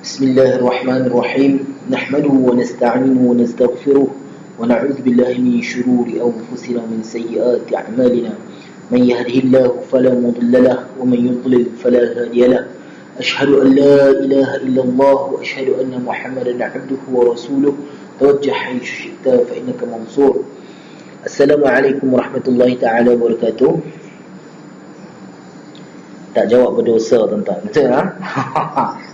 Bismillahirrahmanirrahim. Nahmaduhu wa nasta'inuhu wa nastaghfiruh wa na'udzu billahi min shururi anfusina wa min sayyiati a'malina. Man yahdihillahu fala mudilla lahu wa man yudlil fala hadiya lahu. Ashhadu an la ilaha illallah wa ashhadu anna Muhammadan 'abduhu wa rasuluh. Tawajjah haitsu syi'ta fa innaka mansur. Assalamualaikum warahmatullahi taala wabarakatuh. Tak jawab berdosa tuan-tuan. Betul ha?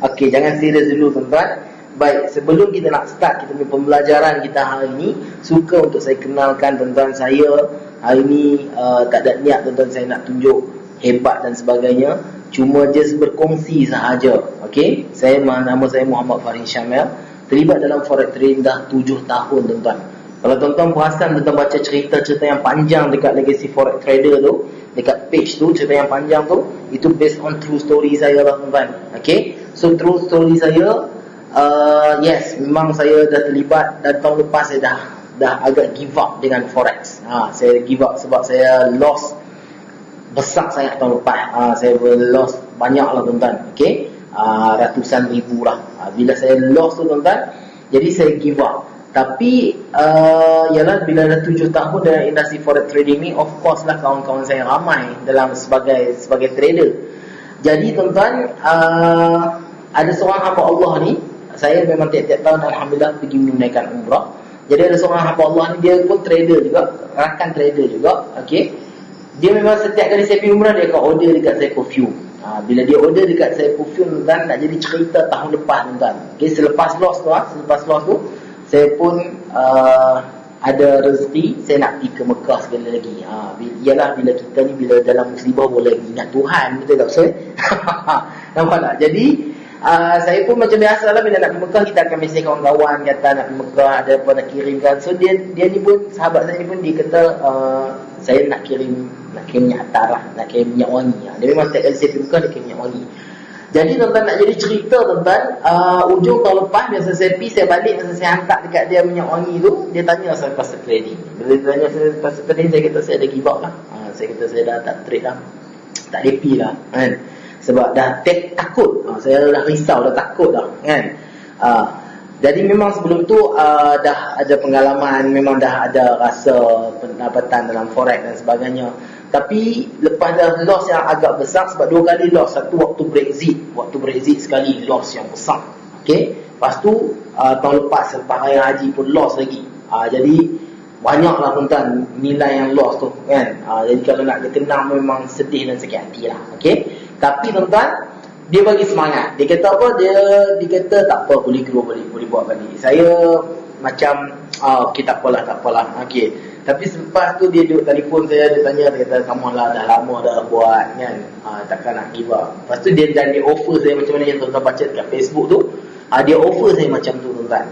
Okey, jangan serius dulu tuan-tuan. Baik, sebelum kita nak start kita punya pembelajaran kita hari ini, suka untuk saya kenalkan tuan-tuan, saya hari ini tak ada niat tuan-tuan saya nak tunjuk hebat dan sebagainya, cuma just berkongsi sahaja. Okey, nama saya Muhammad Farid Syamil, terlibat dalam forex trading dah 7 tahun tuan-tuan. Kalau tuan-tuan perasan, tuan-tuan baca cerita-cerita yang panjang dekat Legacy Forex Trader tu, dekat page tu, cerita yang panjang tu, itu based on true story saya lah tuan-tuan. Okay, so true story saya, yes, memang saya dah terlibat, dan tahun lepas saya dah agak give up dengan forex. Saya give up sebab saya loss besar saya tahun lepas. Saya loss banyak lah tuan-tuan. Okay, ratusan ribu lah. Bila saya loss tu tuan-tuan, jadi saya give up. Tapi ialah bila dah 7 tahun dalam industri forex trading ni, of course lah kawan-kawan saya ramai dalam sebagai trader. Jadi tuan-tuan, ada seorang hamba Allah ni, saya memang tiap-tiap tahun alhamdulillah pergi menunaikan umrah. Jadi ada seorang hamba Allah ni, dia pun trader juga, rakan trader juga. Okey, dia memang setiap kali saya pergi umrah, dia akan order dekat saya perfume. Bila dia order dekat saya perfume tuan-tuan, nak jadi cerita tahun lepas tuan-tuan. Okey, selepas loss tu saya pun ada rezeki, saya nak pergi ke Mekah sekali lagi. Ialah bila kita ni, bila dalam musibah boleh ingat Tuhan, betul tak Ustaz? Nampak tak? Jadi saya pun macam biasa lah, bila nak pergi Mekah, kita akan mesej kawan-kawan, kata nak pergi Mekah, ada apa nak kirimkan. So dia ni pun, sahabat saya ni pun, dia kata saya nak kirim minyak atar lah, nak kirim minyak wangi. Dia memang setiap kali saya pergi Mekah, dia kirim minyak wangi. Jadi tuan-tuan, nak jadi cerita tuan-tuan, ujung tahun lepas, biasa saya pergi, saya balik, masa saya hantar dekat dia minyak wangi tu, dia tanya saya pasal trading. Bila dia tanya saya pasal trading, saya kata saya dah give up lah. Saya kata saya dah tak trade lah, tak happy lah kan. Sebab dah takut, saya dah risau, dah takut lah kan. Jadi memang sebelum tu dah ada pengalaman, memang dah ada rasa pendapatan dalam forex dan sebagainya. Tapi lepas dah loss yang agak besar, sebab 2 kali loss, satu waktu Brexit sekali loss yang besar. Okay, lepas tu tahun lepas raya haji pun loss lagi. Jadi banyaklah tuan-tuan nilai yang loss tu kan. Jadi kalau nak dikenang memang sedih dan sakit hati lah. Okay, tapi tuan-tuan, dia bagi semangat. Dia kata apa? Dia kata tak apa, boleh grow balik, boleh buat balik. Saya macam okay, tak apalah. Okay, tapi selepas tu dia duduk telefon saya, dia tanya, dia kata come on lah, dah lama dah buat kan, takkan nak give up. Lepas tu dia offer saya macam mana yang tuan-tuan baca dekat Facebook tu, dia offer saya macam tu tuan-tuan.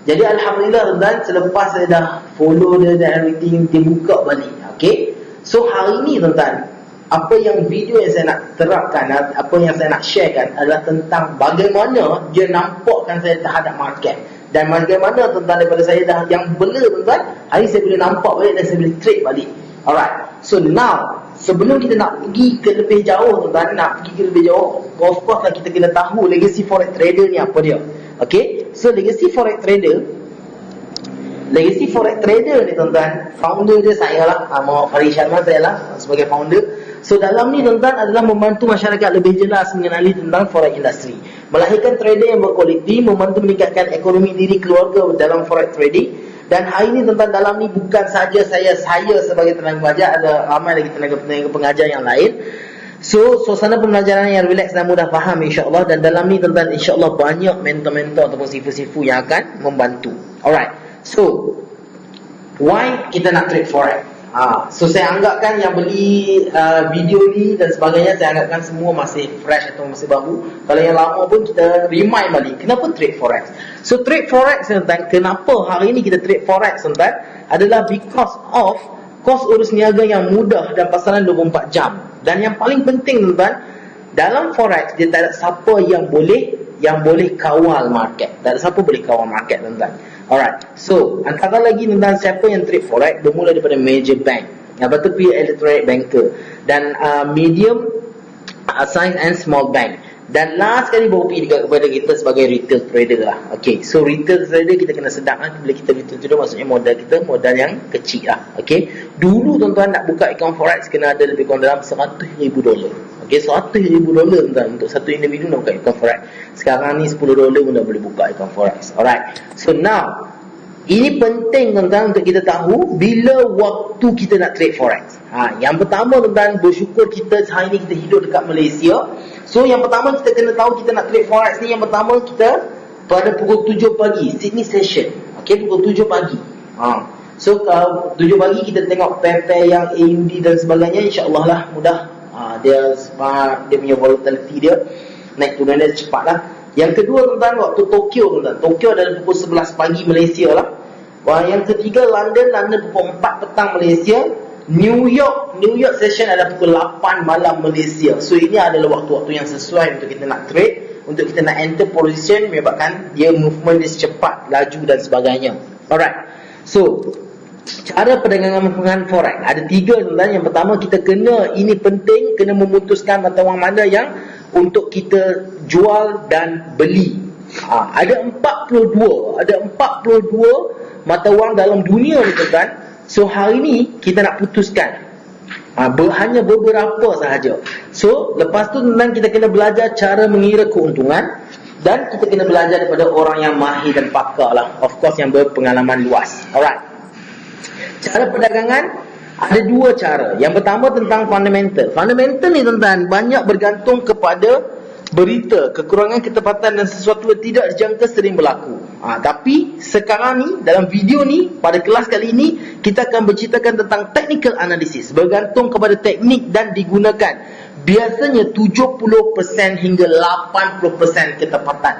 Jadi alhamdulillah tuan-tuan, selepas saya dah follow dia dan everything, dia buka balik. Okay, so hari ni tuan-tuan, apa yang video yang saya nak terapkan, apa yang saya nak sharekan adalah tentang bagaimana dia nampakkan saya terhadap market. Dan bagaimana tuan-tuan, daripada saya dah yang bela tuan-tuan, hari saya boleh nampak balik dan saya boleh trade balik. Alright, so now sebelum kita nak pergi ke lebih jauh tuan-tuan, of course lah kita kena tahu Legacy Forex Trader ni apa dia. Okay, so Legacy Forex Trader ni tuan-tuan, founder dia saya lah, Muhammad Farid Syamil, saya lah sebagai founder. So dalam ni tuan-tuan adalah membantu masyarakat lebih jelas mengenali tentang forex industry, melahirkan trader yang berkualiti, membantu meningkatkan ekonomi diri keluarga dalam forex trading. Dan hari ni tuan-tuan, dalam ni bukan saja saya sebagai tenaga pengajar, ada ramai lagi tenaga pengajar yang lain. So suasana pembelajaran yang relax dan mudah faham insya-Allah. Dan dalam ni tuan-tuan, insya-Allah banyak mentor-mentor ataupun sifu-sifu yang akan membantu. Alright, so why kita nak trade forex? So saya anggapkan yang beli video ni dan sebagainya, saya anggapkan semua masih fresh atau masih baru. Kalau yang lama pun kita remind balik, kenapa trade forex. So trade forex tuan-tuan, kenapa hari ni kita trade forex tuan-tuan, adalah because of kos urus niaga yang mudah dan pasaran 24 jam. Dan yang paling penting tuan-tuan, dalam forex dia tak ada siapa yang boleh kawal market. Tak ada siapa boleh kawal market tuan-tuan. Alright, so antara lagi tuan-tuan, siapa yang trade forex bermula daripada major bank, lepas tu electronic banker, dan medium size and small bank. Dan last kali baru pergi juga kepada kita sebagai retail trader lah. Okay, so retail trader kita kena sedang lah. Bila kita retail trader maksudnya modal kita modal yang kecil lah. Okay, dulu tuan-tuan nak buka account forex kena ada lebih kurang dalam $100,000. Okay, $100,000 tuan-tuan untuk satu individu nak buka account forex. Sekarang ni $10 pun dah boleh buka account forex. Alright, so now ini penting tuan-tuan untuk kita tahu bila waktu kita nak trade forex. Yang pertama tuan-tuan, bersyukur kita hari ni kita hidup dekat Malaysia. So yang pertama kita kena tahu kita nak trade forex ni, yang pertama kita pada pukul 7 pagi Sydney session. Okay, pukul 7 pagi. So 7 pagi kita tengok pair-pair yang AUD dan sebagainya, insya-Allah lah mudah. Dia punya volatility dia naik turun dia cepat lah. Yang kedua tuan-tuan, waktu Tokyo tuan-tuan. Tokyo adalah pukul 11 pagi Malaysia lah. Yang ketiga London pukul 4 petang Malaysia. New York session adalah pukul 8 malam Malaysia. So ini adalah waktu-waktu yang sesuai untuk kita nak trade, untuk kita nak enter position, menyebabkan dia movement dia secepat, laju dan sebagainya. Alright, so cara perdagangan forex ada 3 tuan-tuan. Yang pertama kita ini penting, kena memutuskan mata wang mana yang untuk kita jual dan beli. Ada 42 mata wang dalam dunia ni tuan-tuan. So hari ni kita nak putuskan hanya beberapa sahaja. So lepas tu tuan-tuan kita kena belajar cara mengira keuntungan, dan kita kena belajar daripada orang yang mahir dan pakar lah, of course yang berpengalaman luas. Alright, cara perdagangan ada 2 cara. Yang pertama tentang fundamental. Fundamental ni tuan-tuan banyak bergantung kepada berita, kekurangan ketepatan dan sesuatu yang tidak dijangka sering berlaku. Tapi sekarang ni dalam video ni, pada kelas kali ini kita akan berceritakan tentang technical analysis, bergantung kepada teknik dan digunakan biasanya 70% hingga 80% ketepatan.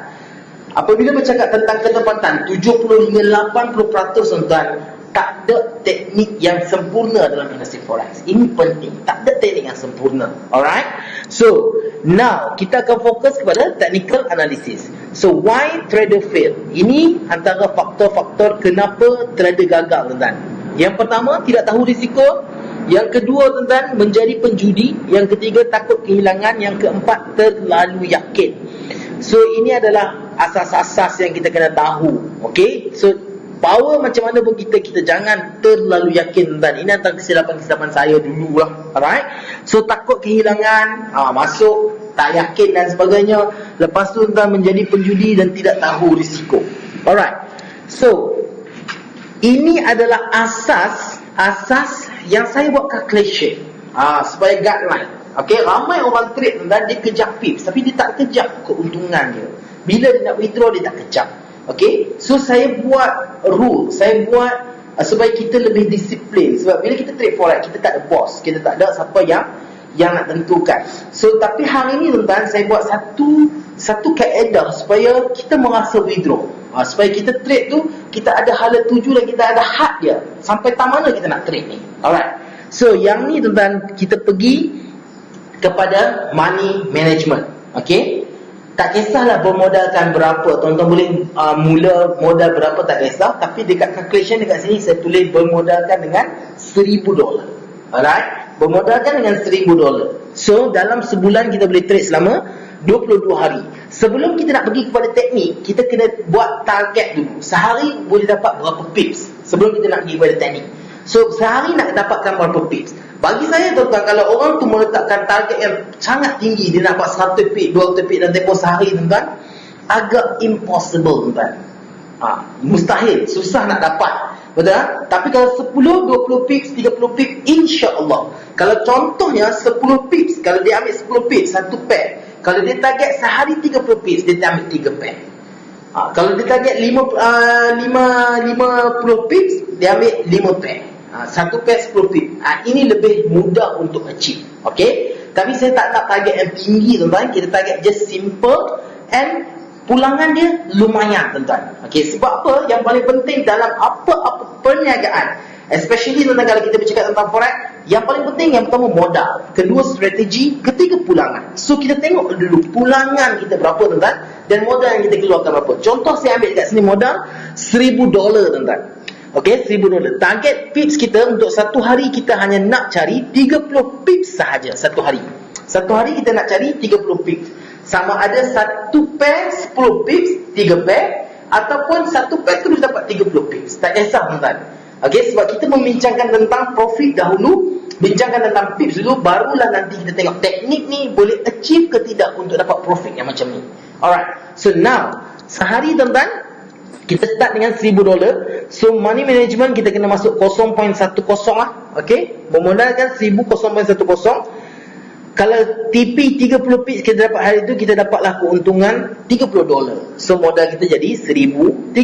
Apabila bercakap tentang ketepatan 70 hingga 80% tuan-tuan, tak ada teknik yang sempurna dalam industri forex. Ini penting, tak ada teknik yang sempurna. Alright, so now kita akan fokus kepada technical analysis. So why trader fail? Ini antara faktor-faktor kenapa trader gagal tuan-tuan. Yang pertama, tidak tahu risiko. Yang kedua tuan-tuan, menjadi penjudi. Yang ketiga, takut kehilangan. Yang keempat, terlalu yakin. So ini adalah asas-asas yang kita kena tahu. Okay, so power macam mana pun kita jangan terlalu yakin tuan-tuan. Ini antara kesilapan saya dulu lah. Alright, so takut kehilangan, masuk tak yakin dan sebagainya. Lepas tu tuan-tuan menjadi penjudi dan tidak tahu risiko. Alright, so ini adalah asas yang saya buat calculation supaya guideline. Okay, ramai orang trade tuan-tuan, dia kejar pips tapi dia tak kejar keuntungan dia. Bila dia nak withdraw dia tak kejar. Okay, so saya buat rule, saya buat supaya kita lebih disiplin. Sebab bila kita trade forex, kita tak ada boss, kita tak ada siapa yang nak tentukan. So tapi hari ni tuan-tuan, saya buat satu kaedah supaya kita merasa withdraw. Supaya kita trade tu, kita ada hala tuju dan kita ada had dia sampai tak mana kita nak trade ni. Alright, so yang ni tuan-tuan, kita pergi kepada money management. Okay, tak kisahlah bermodalkan berapa, tuan-tuan boleh mula modal berapa tak kisah. Tapi dekat calculation dekat sini saya tulis bermodalkan dengan $1,000. Alright, bermodalkan dengan $1,000. So dalam sebulan kita boleh trade selama 22 hari. Sebelum kita nak pergi kepada teknik, kita kena buat target dulu. Sehari boleh dapat berapa pips sebelum kita nak pergi kepada teknik. So sehari nak dapatkan berapa pips. Bagi saya tuan-tuan, kalau orang tu meletakkan target yang sangat tinggi, dia nak buat 100 pips, 200 pips dan tempoh sehari tuan-tuan, agak impossible tuan-tuan. Mustahil, susah nak dapat. Betul tak? Tapi kalau 10, 20 pips, 30 pips, insya-Allah. Kalau contohnya 10 pips, kalau dia ambil 10 pips, satu pair. Kalau dia target sehari 30 pips, dia ambil 3 pair. Kalau dia target 50 pips, dia ambil 5 pair. Satu pair 10 pips. Ini lebih mudah untuk achieve. Okay, tapi saya tak nak target yang tinggi tuan-tuan. Kita target just simple and pulangan dia lumayan tuan-tuan. Okay, sebab apa? Yang paling penting dalam apa-apa perniagaan, especially tuan-tuan kalau kita bercakap tentang forex, yang paling penting yang pertama modal, kedua strategi, ketiga pulangan. So kita tengok dulu pulangan kita berapa tuan-tuan, dan modal yang kita keluarkan berapa. Contoh saya ambil kat sini modal $1,000 tuan-tuan. Okay, $1,000. Target pips kita untuk satu hari kita hanya nak cari 30 pips sahaja satu hari. Satu hari kita nak cari 30 pips. Sama ada satu pair 10 pips, 3 pair, ataupun satu pair terus dapat 30 pips. Tak kisah tuan-tuan. Okey, sebab kita membincangkan tentang profit dahulu, bincangkan tentang pips dulu, barulah nanti kita tengok teknik ni boleh achieve ke tidak untuk dapat profit yang macam ni. Alright, so now sehari tuan-tuan kita start dengan $1,000. So money management kita kena masuk 0.10 lah. Okey, bermodalkan 1,000, 0.10. Kalau TP 30 pips kita dapat hari tu, kita dapatlah keuntungan $30. So modal kita jadi $1,030.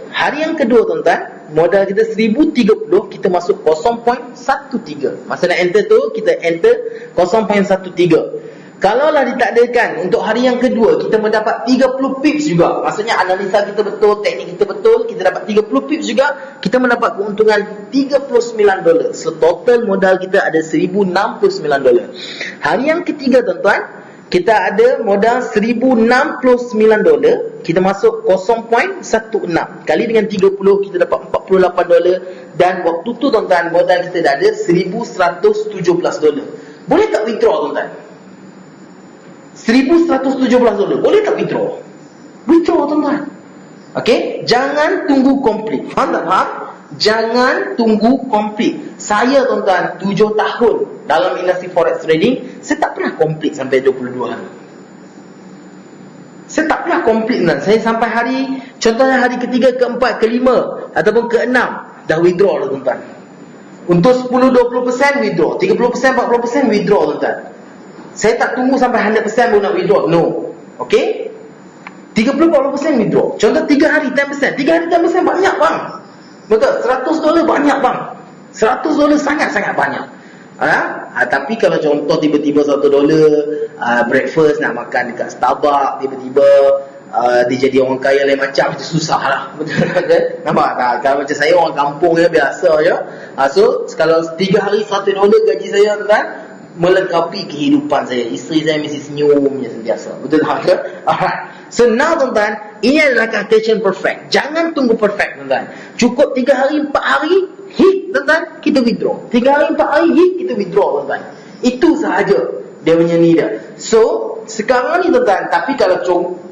Hari yang kedua tuan-tuan, modal kita 1,030, kita masuk 0.13. Masa nak enter tu, kita enter 0.13. Kalaulah ditakdirkan untuk hari yang kedua kita mendapat 30 pips juga, maksudnya analisa kita betul, teknik kita betul, kita dapat 30 pips juga, kita mendapat keuntungan $39. So total modal kita ada $1,069. Hari yang ketiga tuan-tuan, kita ada modal $1,069, kita masuk 0.16 kali dengan 30, kita dapat $48. Dan waktu tu tuan-tuan, modal kita dah ada $1,117. Boleh tak withdraw tuan-tuan? $1,117. Boleh tak withdraw? Withdraw tuan-tuan. Okey, jangan tunggu complete. Faham tak faham? Jangan tunggu complete. Saya tuan-tuan 7 tahun dalam industri forex trading, saya tak pernah complete sampai 22 hari. Saya tak pernah complete tuan. Saya sampai hari, contohnya hari ketiga, keempat, kelima ataupun keenam dah withdraw lah tuan-tuan. Untuk 10-20% withdraw, 30% 40% withdraw tuan-tuan. Saya tak tunggu sampai 100% baru nak withdraw. No. Okay, 30-40% withdraw. Contoh 3 hari 10%. 3 hari 10% banyak bang. Betul, $100 banyak bang. $100 sangat-sangat banyak. Tapi kalau contoh tiba-tiba $1 breakfast nak makan dekat Starbucks, tiba-tiba dia jadi orang kaya lain macam, itu susah lah. Betul kan? Nampak tak? Kalau macam saya orang kampung ya, biasa je. So kalau 3 hari $100 gaji saya tuan, melengkapi kehidupan saya. Isteri saya mesti senyum je sentiasa. Betul tak? Alright. So now tuan-tuan, ini adalah calculation perfect. Jangan tunggu perfect tuan-tuan. Cukup 3 hari 4 hari hit tuan-tuan, kita withdraw. 3 hari 4 hari hit, kita withdraw tuan-tuan. Itu sahaja dia punya ni dia. So sekarang ni tuan-tuan, tapi kalau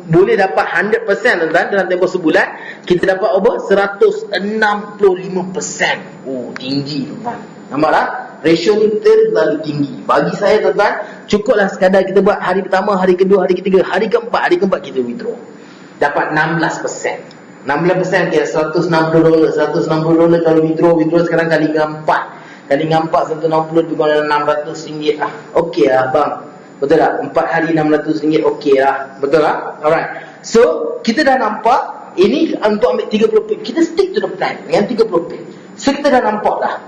boleh dapat 100% tuan-tuan dalam tempoh sebulan, kita dapat apa? 165%. Oh, tinggi tuan-tuan. Nampak tak? Ratio ni terlalu tinggi. Bagi saya tuan-tuan, cukuplah sekadar kita buat hari pertama, hari kedua, hari ketiga, hari keempat kita withdraw. Dapat 16%. 16% kira $160. $160 kalau withdraw sekarang kali dengan 4. Kali dengan 4, $160 lebih kurang $600 lah. Okey lah bang. Betul tak? 4 hari $600 okey lah. Betul tak? Alright. So, kita dah nampak ini untuk ambil 30 pip. Kita stick to the plan dengan 30 pip. So, kita dah nampak dah.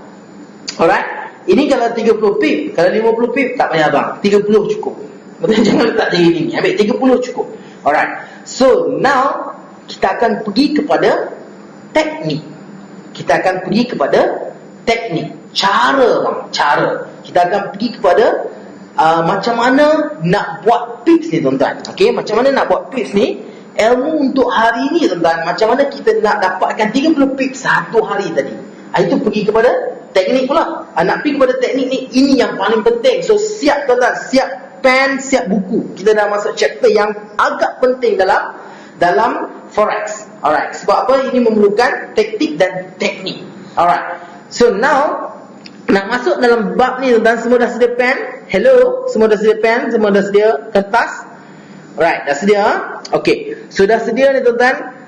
Alright. Ini kalau 30 pip, kalau 50 pip tak payah bang, 30 cukup. Betul, jangan letak tinggi-tinggi, ambil 30 cukup. Alright. So now kita akan pergi kepada teknik. Kita akan pergi kepada teknik, cara bang, cara. Kita akan pergi kepada macam mana nak buat pips ni tuan-tuan. Okey, macam mana nak buat pips ni? Ilmu untuk hari ni tuan-tuan, macam mana kita nak dapatkan 30 pips satu hari tadi. Itu pergi kepada teknik pula. Nak pergi kepada teknik ni, ini yang paling penting. So siap tuan-tuan, siap pen, siap buku. Kita dah masuk chapter yang agak penting dalam forex. Alright, sebab apa? Ini memerlukan taktik dan teknik. Alright. So now nak masuk dalam bab ni tuan-tuan, semua dah sedia pen? Hello, semua dah sedia pen? Semua dah sedia kertas? Alright, dah sedia? Okay, so dah sedia ni tuan-tuan.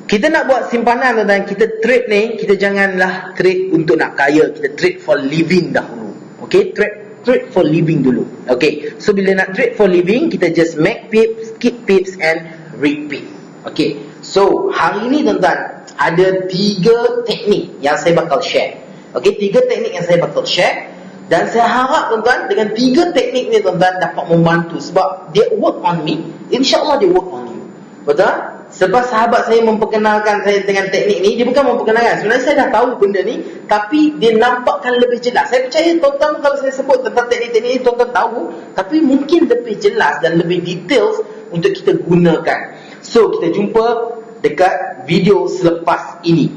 Kita nak buat simpanan tuan-tuan, kita trade ni, kita janganlah trade untuk nak kaya, kita trade for living dahulu. Okay, trade for living dulu. Okay, so bila nak trade for living, kita just make pips, keep pips and repeat. Okay, so hari ni tuan-tuan, ada 3 teknik yang saya bakal share. Okay, 3 teknik yang saya bakal share. Dan saya harap tuan-tuan, dengan 3 teknik ni tuan-tuan dapat membantu. Sebab dia work on me, InsyaAllah dia work on you. Betul? Sebab sahabat saya memperkenalkan saya dengan teknik ni, dia bukan memperkenalkan, sebenarnya saya dah tahu benda ni, tapi dia nampakkan lebih jelas. Saya percaya tuan-tuan kalau saya sebut tentang teknik-teknik ni, tuan-tuan tahu, tapi mungkin lebih jelas dan lebih details untuk kita gunakan. So kita jumpa dekat video selepas ini.